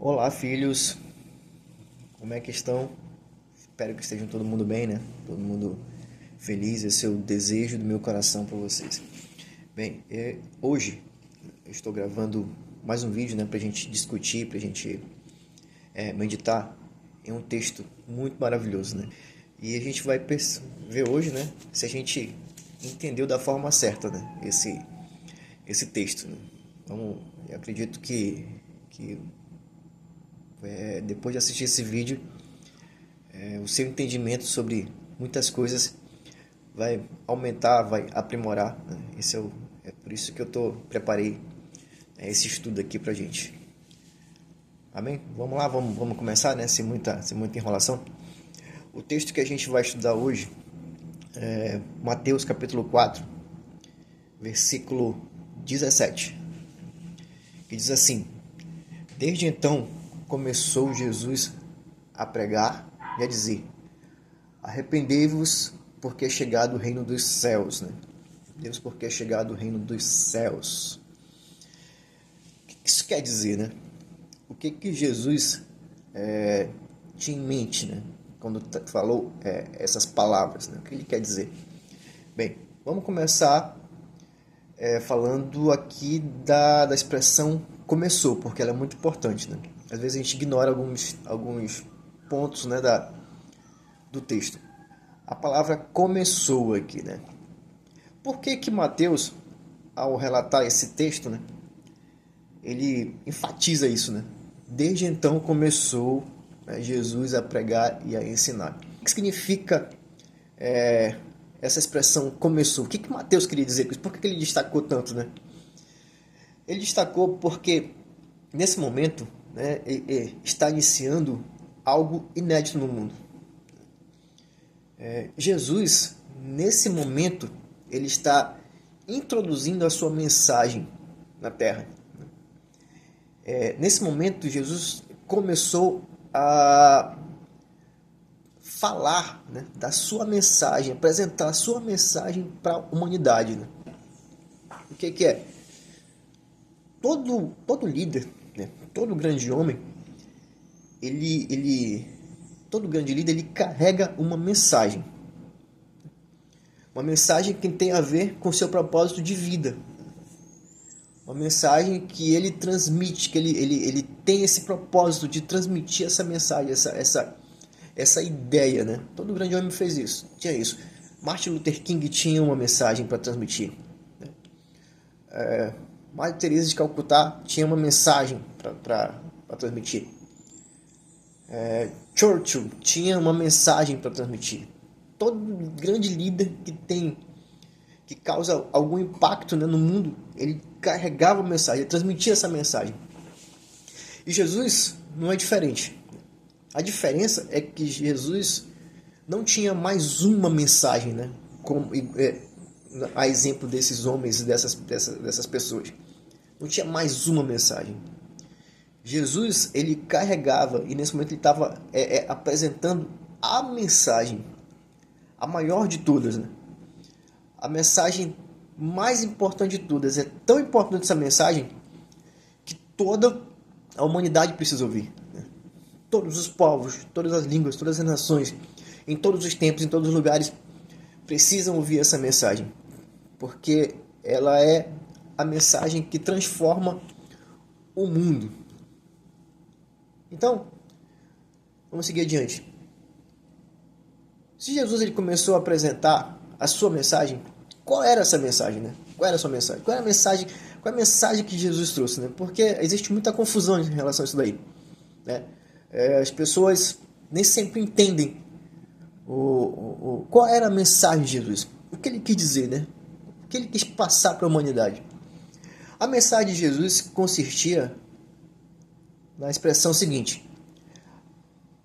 Olá, filhos. Como é que estão? Espero que estejam todo mundo bem, né? Todo mundo feliz. Esse é o desejo do meu coração para vocês. Bem, hoje eu estou gravando mais um vídeo, né? Pra gente discutir, pra gente meditar em um texto muito maravilhoso, né? E a gente vai ver hoje, né? Se a gente entendeu da forma certa, né? Esse texto, né? Eu acredito que depois de assistir esse vídeo, o seu entendimento sobre muitas coisas vai aumentar, vai aprimorar, né? É por isso que eu preparei esse estudo aqui pra gente. Amém? Vamos lá, vamos começar, né? Sem muita enrolação. O texto que a gente vai estudar hoje é Mateus capítulo 4, versículo 17, que diz assim: Desde então começou Jesus a pregar e a dizer: Arrependei-vos, porque é chegado o reino dos céus, né? Deus, porque é chegado o reino dos céus. O que isso quer dizer, né? O que Jesus tinha em mente, né? Quando falou essas palavras, né? O que ele quer dizer? Bem, vamos começar falando aqui da expressão começou, porque ela é muito importante, né? Às vezes a gente ignora alguns pontos, né, do texto. A palavra começou aqui, né? Por que Mateus, ao relatar esse texto, né, ele enfatiza isso, né? Desde então começou, né, Jesus a pregar e a ensinar. O que significa essa expressão começou? O que Mateus queria dizer com isso? Por que ele destacou tanto, né? Ele destacou porque nesse momento, né, está iniciando algo inédito no mundo. Jesus, nesse momento, ele está introduzindo a sua mensagem na Terra. Nesse momento, Jesus começou a falar, né, da sua mensagem, apresentar a sua mensagem para a humanidade. Né? O que é? Todo líder, né, todo grande homem, todo grande líder, ele carrega uma mensagem. Uma mensagem que tem a ver com o seu propósito de vida. Uma mensagem que ele transmite, que ele tem esse propósito de transmitir essa mensagem, essa ideia, né? Todo grande homem fez isso, tinha isso. Martin Luther King tinha uma mensagem para transmitir. Madre Teresa de Calcutá tinha uma mensagem para transmitir. Churchill tinha uma mensagem para transmitir. Todo grande líder que causa algum impacto, né, no mundo, ele carregava a mensagem, ele transmitia essa mensagem. E Jesus não é diferente. A diferença é que Jesus não tinha mais uma mensagem, né, a exemplo desses homens e dessas pessoas. Não tinha mais uma mensagem. Jesus, ele carregava, e nesse momento ele estava apresentando a mensagem, a maior de todas, né? A mensagem mais importante de todas. É tão importante essa mensagem que toda a humanidade precisa ouvir, né? Todos os povos, todas as línguas, todas as nações, em todos os tempos, em todos os lugares, precisam ouvir essa mensagem, porque ela é a mensagem que transforma o mundo. Então, vamos seguir adiante. Se Jesus ele começou a apresentar a sua mensagem, qual era essa mensagem, né? Qual era a sua mensagem? Qual é a mensagem que Jesus trouxe, né? Porque existe muita confusão em relação a isso daí, né? As pessoas nem sempre entendem qual era a mensagem de Jesus, o que ele quis dizer, né? O que ele quis passar para a humanidade. A mensagem de Jesus consistia na expressão seguinte: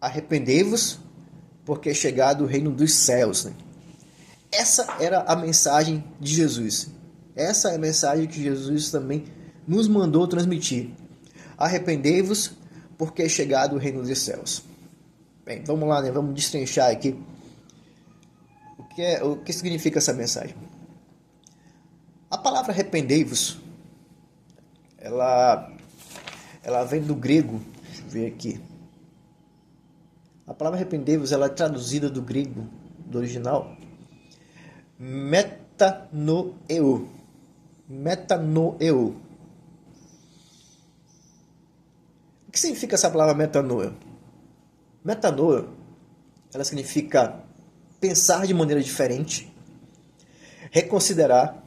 arrependei-vos, porque é chegado o reino dos céus, né? Essa era a mensagem de Jesus. Essa é a mensagem que Jesus também nos mandou transmitir. Arrependei-vos, porque é chegado o reino dos céus. Bem, vamos lá, né? Vamos destrinchar aqui o que significa essa mensagem. A palavra arrependei-vos, ela vem do grego, eu ver aqui. A palavra arrepender-vos, ela é traduzida do grego, do original, metanoeo. Metanoeo. O que significa essa palavra metanoeo? Metanoeo, ela significa pensar de maneira diferente, reconsiderar,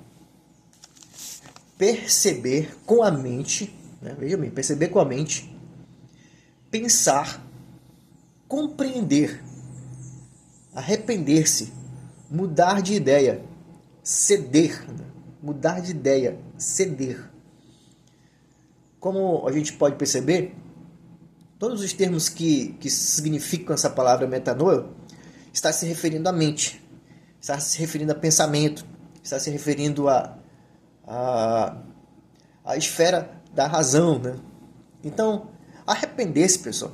perceber com a mente, né? Veja bem, perceber com a mente, pensar, compreender, arrepender-se, mudar de ideia, ceder, né? Mudar de ideia, ceder. Como a gente pode perceber, todos os termos que significam essa palavra metanoia está se referindo à mente, está se referindo a pensamento, está se referindo a esfera da razão, né? Então, arrepender-se, pessoal,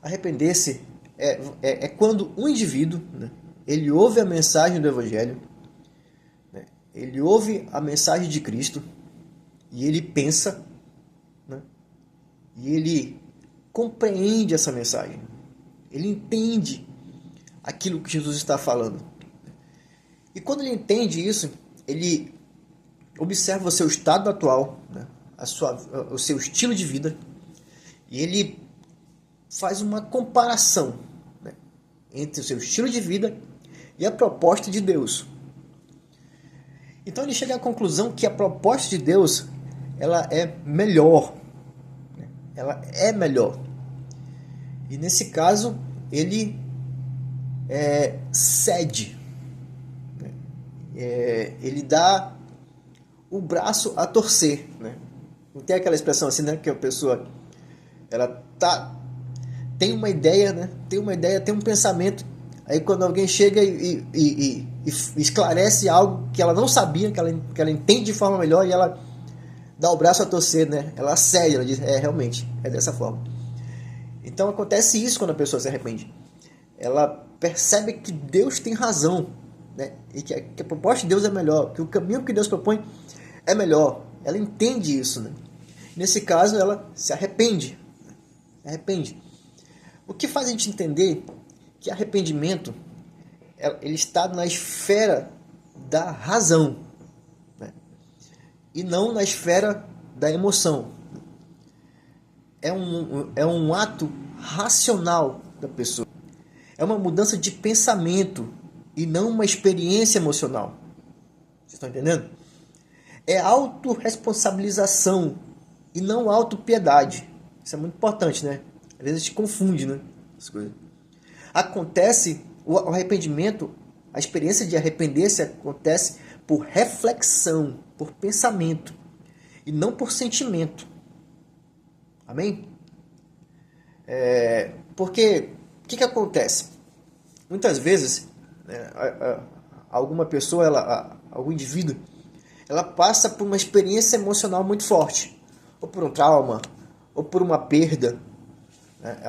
arrepender-se é quando um indivíduo, né, ele ouve a mensagem do Evangelho, né, ele ouve a mensagem de Cristo e ele pensa, né, e ele compreende essa mensagem, ele entende aquilo que Jesus está falando. E quando ele entende isso, ele observa o seu estado atual, né, o seu estilo de vida, e ele faz uma comparação, né, entre o seu estilo de vida e a proposta de Deus. Então ele chega à conclusão que a proposta de Deus, ela é melhor. Né? Ela é melhor. E nesse caso, ele cede. Né? Ele dá o braço a torcer. Né? Não tem aquela expressão assim, né? Que a pessoa ela tem uma ideia, né? Tem um pensamento. Aí quando alguém chega e esclarece algo que ela não sabia, que ela entende de forma melhor, e ela dá o braço a torcer, né? Ela cede, ela diz, realmente, é dessa forma. Então acontece isso quando a pessoa se arrepende. Ela percebe que Deus tem razão, né? E que a proposta de Deus é melhor, que o caminho que Deus propõe é melhor. Ela entende isso, né? Nesse caso, ela se arrepende. O que faz a gente entender que arrependimento ele está na esfera da razão, né? E não na esfera da emoção. É um ato racional da pessoa. É uma mudança de pensamento e não uma experiência emocional. Vocês estão entendendo? É autorresponsabilização e não autopiedade. Isso é muito importante, né? Às vezes a gente confunde, né? As coisas. Acontece o arrependimento, a experiência de arrepender-se acontece por reflexão, por pensamento e não por sentimento. Amém? Porque o que acontece? Muitas vezes, né, alguma pessoa, algum indivíduo, ela passa por uma experiência emocional muito forte, ou por um trauma, ou por uma perda, né?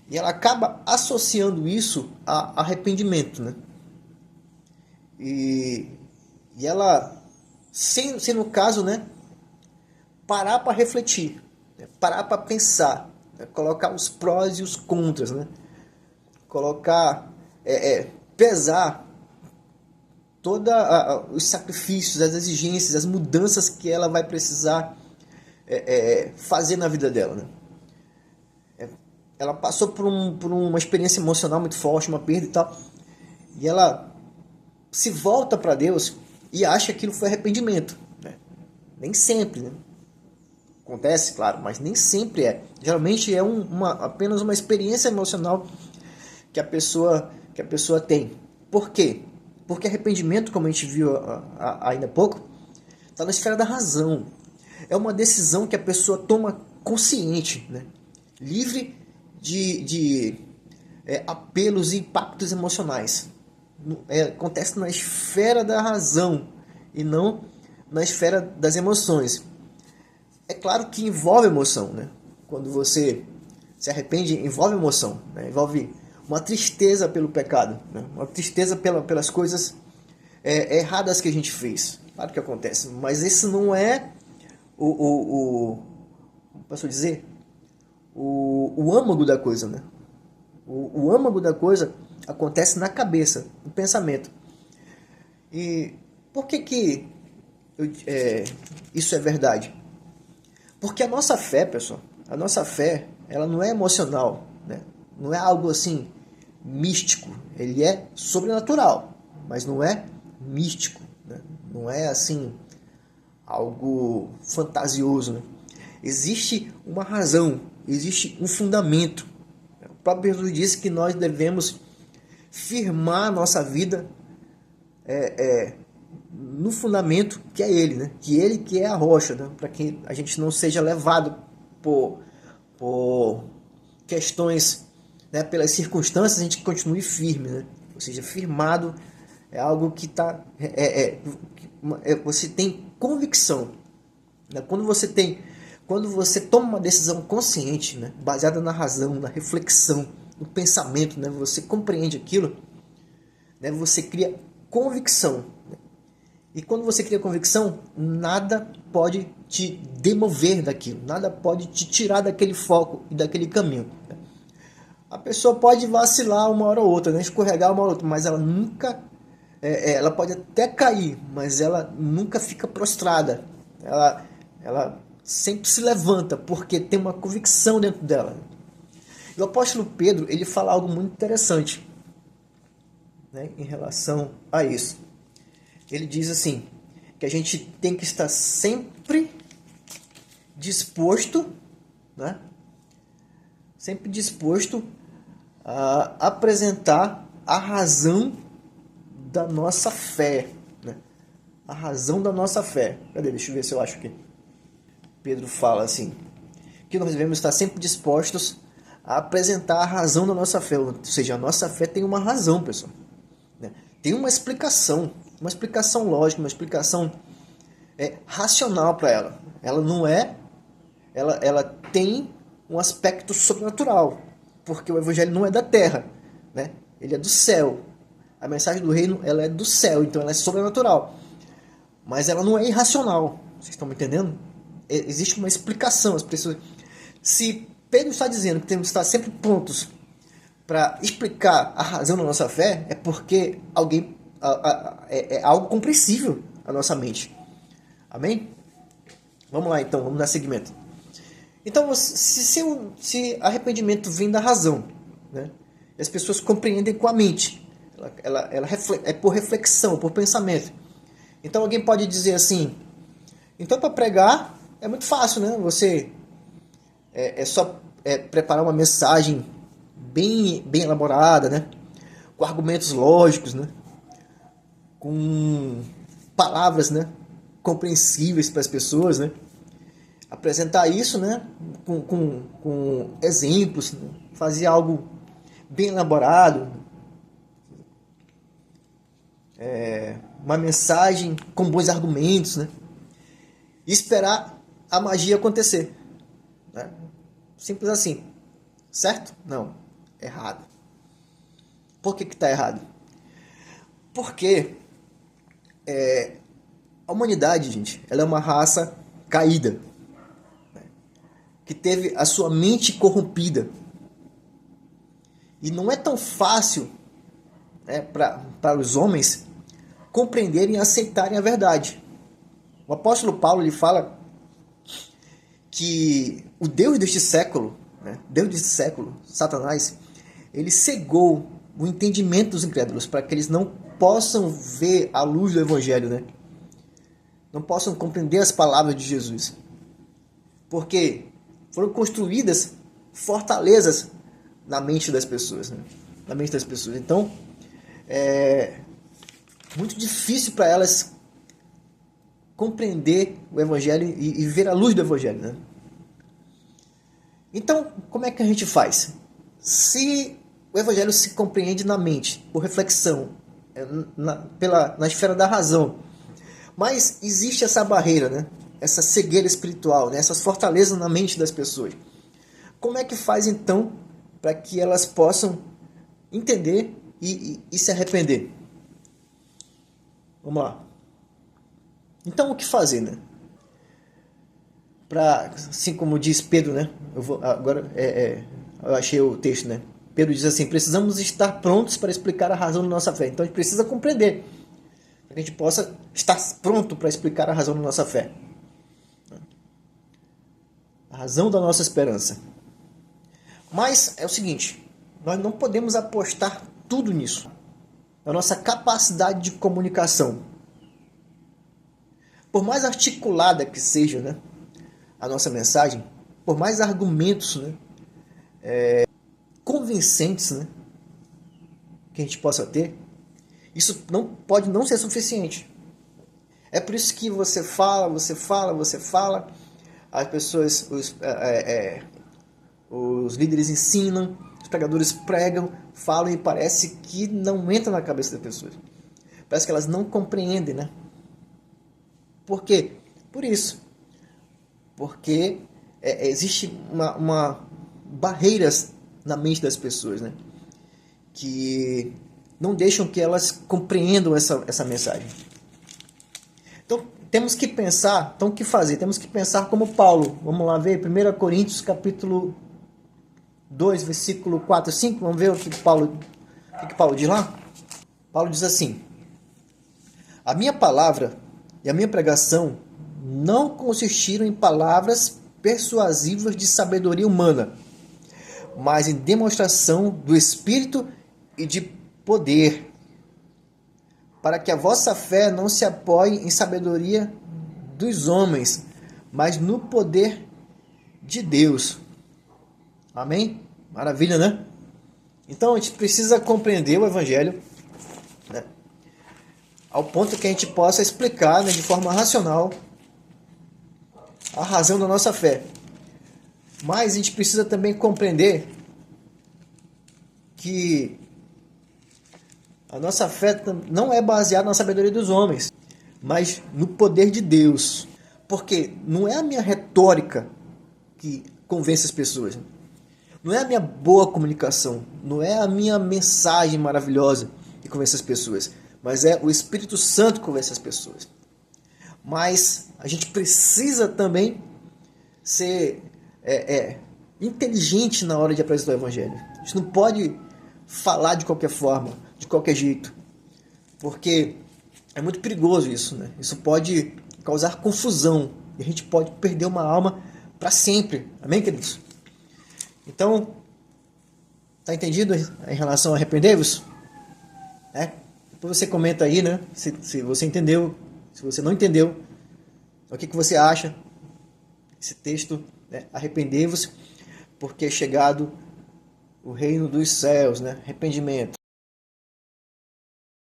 E ela acaba associando isso a arrependimento, né? E ela, se no caso, né, parar para refletir, né, parar para pensar, né, colocar os prós e os contras, né? Colocar, pesar todos os sacrifícios, as exigências, as mudanças que ela vai precisar fazer na vida dela, né? Ela passou por uma experiência emocional muito forte, uma perda e tal, e ela se volta para Deus e acha que aquilo foi arrependimento, né? Nem sempre, né? Acontece, claro, mas nem sempre é. Geralmente é apenas uma experiência emocional que a pessoa tem. Por quê? Porque arrependimento, como a gente viu ainda há pouco, está na esfera da razão. É uma decisão que a pessoa toma consciente, né? Livre de apelos e impactos emocionais. Acontece na esfera da razão e não na esfera das emoções. É claro que envolve emoção, né? Quando você se arrepende, envolve emoção, né? Envolve uma tristeza pelo pecado, né? Uma tristeza pelas coisas erradas que a gente fez. Claro que acontece, mas esse não é posso dizer, o âmago da coisa, né? O âmago da coisa acontece na cabeça, no pensamento. E por que isso é verdade? Porque a nossa fé, pessoal, a nossa fé, ela não é emocional, né? Não é algo assim místico. Ele é sobrenatural, mas não é místico, né? Não é assim algo fantasioso, né? Existe uma razão, existe um fundamento. O próprio Jesus disse que nós devemos firmar a nossa vida no fundamento que é Ele, né? Que Ele que é a rocha, né? Para que a gente não seja levado por questões, né? Pelas circunstâncias, a gente continue firme, né? Ou seja, firmado é algo que está... você tem convicção, né? Quando você toma uma decisão consciente, né? Baseada na razão, na reflexão, no pensamento, né? Você compreende aquilo, né? Você cria convicção. E quando você cria convicção, nada pode te demover daquilo, nada pode te tirar daquele foco e daquele caminho. A pessoa pode vacilar uma hora ou outra, né? Escorregar uma hora ou outra, mas ela nunca... ela pode até cair, mas ela nunca fica prostrada. Ela sempre se levanta, porque tem uma convicção dentro dela. E o apóstolo Pedro, ele fala algo muito interessante, né, em relação a isso. Ele diz assim, que a gente tem que estar sempre disposto, né, sempre disposto a apresentar a razão da nossa fé, né? A razão da nossa fé. Cadê? Deixa eu ver se eu acho aqui. Pedro fala assim, que nós devemos estar sempre dispostos a apresentar a razão da nossa fé. Ou seja, a nossa fé tem uma razão, pessoal, né? Tem uma explicação lógica, uma explicação racional para ela. Ela não é... Ela tem um aspecto sobrenatural, porque o evangelho não é da terra, né? Ele é do céu. A mensagem do reino, ela é do céu, então ela é sobrenatural. Mas ela não é irracional. Vocês estão me entendendo? Existe uma explicação. As pessoas... Se Pedro está dizendo que temos que estar sempre prontos para explicar a razão da nossa fé, é porque é algo compreensível à nossa mente. Amém? Vamos lá então, vamos dar seguimento. Então, se arrependimento vem da razão, né? E as pessoas compreendem com a mente, ela é por reflexão, por pensamento. Então alguém pode dizer assim, então para pregar é muito fácil, né? Você só preparar uma mensagem bem elaborada, né? Com argumentos lógicos, né? Com palavras, né? Compreensíveis para as pessoas, né? Apresentar isso, né? Com exemplos, né? Fazer algo bem elaborado, uma mensagem com bons argumentos, né? E esperar a magia acontecer, né? Simples assim, certo? Não, errado. Por que está errado? Porque a humanidade, gente, ela é uma raça caída, né? Que teve a sua mente corrompida. E não é tão fácil, né, para os homens compreenderem e aceitarem a verdade. O apóstolo Paulo, ele fala que o Deus deste século, né, Deus deste século, Satanás, ele cegou o entendimento dos incrédulos para que eles não possam ver a luz do evangelho, né? Não possam compreender as palavras de Jesus. Porque foram construídas fortalezas na mente das pessoas, né? Na mente das pessoas. Então, é muito difícil para elas compreender o evangelho e ver a luz do evangelho, né? Então, como é que a gente faz? Se o evangelho se compreende na mente, por reflexão, na esfera da razão, mas existe essa barreira, né? Essa cegueira espiritual, né? Essas fortalezas na mente das pessoas. Como é que faz então para que elas possam entender e se arrepender? Vamos lá. Então o que fazer, né? para, assim como diz Pedro, né? Eu achei o texto, né? Pedro diz assim: precisamos estar prontos para explicar a razão da nossa fé. Então a gente precisa compreender, para que a gente possa estar pronto para explicar a razão da nossa fé, a razão da nossa esperança. Mas é o seguinte: nós não podemos apostar tudo nisso, na nossa capacidade de comunicação. Por mais articulada que seja, né, a nossa mensagem, por mais argumentos, né, convincentes, né, que a gente possa ter, isso não pode não ser suficiente. É por isso que você fala, as pessoas, os líderes ensinam, os pregadores pregam, falam e parece que não entra na cabeça das pessoas. Parece que elas não compreendem, né? Por quê? Por isso. Porque existe uma barreiras na mente das pessoas, né? Que não deixam que elas compreendam essa mensagem. Então, temos que pensar, então o que fazer? Temos que pensar como Paulo. Vamos lá ver 1 Coríntios capítulo 2, versículo 4 e 5. Vamos ver o que Paulo diz lá? Paulo diz assim: a minha palavra e a minha pregação não consistiram em palavras persuasivas de sabedoria humana, mas em demonstração do Espírito e de poder, para que a vossa fé não se apoie em sabedoria dos homens, mas no poder de Deus. Amém? Maravilha, né? Então a gente precisa compreender o Evangelho, né, ao ponto que a gente possa explicar, né, de forma racional a razão da nossa fé. Mas a gente precisa também compreender que a nossa fé não é baseada na sabedoria dos homens, mas no poder de Deus. Porque não é a minha retórica que convence as pessoas. Não é a minha boa comunicação. Não é a minha mensagem maravilhosa que convence as pessoas. Mas é o Espírito Santo que convence as pessoas. Mas a gente precisa também ser inteligente na hora de apresentar o Evangelho. A gente não pode falar de qualquer forma, de qualquer jeito, porque é muito perigoso isso, né? Isso pode causar confusão e a gente pode perder uma alma para sempre. Amém, queridos? Então, tá entendido em relação a arrepender-vos? Depois você comenta aí, né? Se você entendeu, se você não entendeu, o que você acha desse texto, né? Arrependei-vos, porque é chegado o reino dos céus, né? Arrependimento.